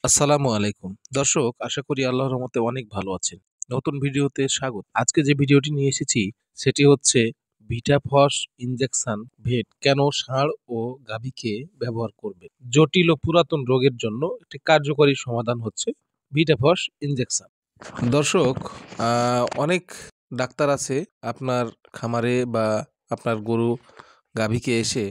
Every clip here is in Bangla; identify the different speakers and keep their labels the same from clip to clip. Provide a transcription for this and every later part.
Speaker 1: আসসালামু আলাইকুম। দর্শক, আশা করি আল্লাহর রহমতে অনেক ভালো আছেন। নতুন ভিডিওতে স্বাগত। আজকে যে ভিডিওটি নিয়ে এসেছি সেটি হচ্ছে ভিটাফস ইনজেকশন ভেট কেন ষাঁড় ও গাভীকে ব্যবহার করবে। জটিল ও পুরাতন রোগের জন্য একটি কার্যকরী সমাধান হচ্ছে ভিটাফস ইনজেকশন। দর্শক, অনেক ডাক্তার আছে আপনার খামারে বা আপনার গরু গাভীকে এসে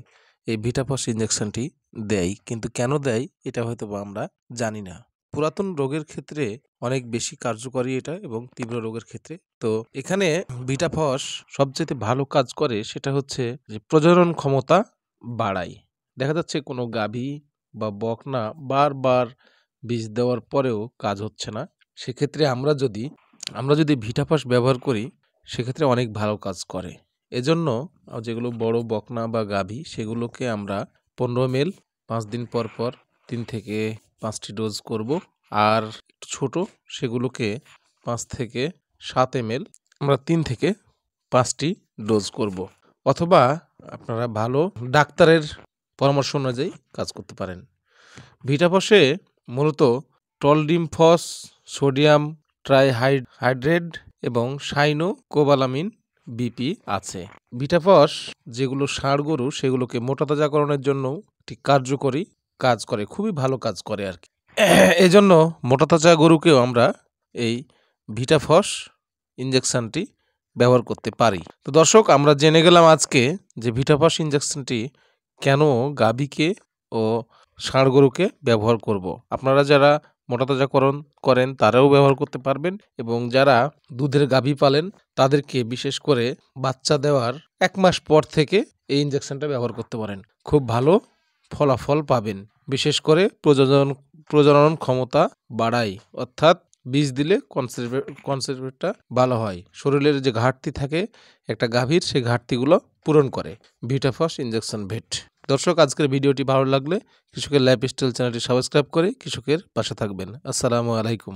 Speaker 1: এই ভিটাফস ইনজেকশনটি দেয়, কিন্তু কেন দেয় এটা হয়তো বা আমরা জানি না। পুরাতন রোগের ক্ষেত্রে অনেক বেশি কার্যকরী এটা, এবং তীব্র রোগের ক্ষেত্রে তো এখানে ভিটাফস সবচেয়ে ভালো কাজ করে সেটা হচ্ছে যে প্রজনন ক্ষমতা বাড়ায়। দেখা যাচ্ছে কোনো গাভী বা বকনা বারবার বীজ দেওয়ার পরেও কাজ হচ্ছে না, সেক্ষেত্রে আমরা যদি ভিটাফস ব্যবহার করি সেক্ষেত্রে অনেক ভালো কাজ করে। এজন্য যেগুলো বড় বকনা বা গাভী সেগুলোকে আমরা 15 ml 5 দিন পর পর 3 থেকে 5টি ডোজ করব, আর একটু ছোট সেগুলোকে 5 থেকে 7 ml আমরা 3 থেকে 5টি ডোজ করব। অথবা আপনারা ভালো ডাক্তারের পরামর্শ অনুযায়ী কাজ করতে পারেন। ভিটাফসে মূলত টলডিমফস, সোডিয়াম ট্রাইহাইড্রেট এবং সাইনোকোবালামিন বিপি আছে। ভিটাফস যেগুলো ষাঁড় গরু সেগুলোকে মোটাতাজাকরণের জন্য একটি কার্যকরী কাজ করে, খুবই ভালো কাজ করে আর কি। এজন্য মোটাতাজা গরুকেও আমরা এই ভিটাফস ইনজেকশনটি ব্যবহার করতে পারি। তো দর্শক, আমরা জেনে গেলাম আজকে যে ভিটাফস ইনজেকশনটি কেন গাভীকে ও ষাঁড় গরুকে ব্যবহার করব। আপনারা যারা মোটাতাজাকরণ করেন তারাও ব্যবহার করতে পারবেন, এবং যারা দুধের গাভী পালেন তাদেরকে বিশেষ করে বাচ্চা দেওয়ার 1 মাস পর থেকে এই ইনজেকশনটা ব্যবহার করতে পারেন। খুব ভালো ফলাফল পাবেন। বিশেষ করে প্রজনন ক্ষমতা বাড়ায়, অর্থাৎ বীজ দিলে কনসেপ্টটা ভালো হয়। শরীরের যে ঘাটতি থাকে একটা গাভীর, সেই ঘাটতিগুলো পূরণ করে ভিটাফস ইনজেকশন ভেট। দর্শক, আজকের ভিডিওটি ভালো লাগলে কৃষকের লাইফস্টাইল চ্যানেলটি সাবস্ক্রাইব করে কৃষকের পাশে থাকবেন। আসসালামু আলাইকুম।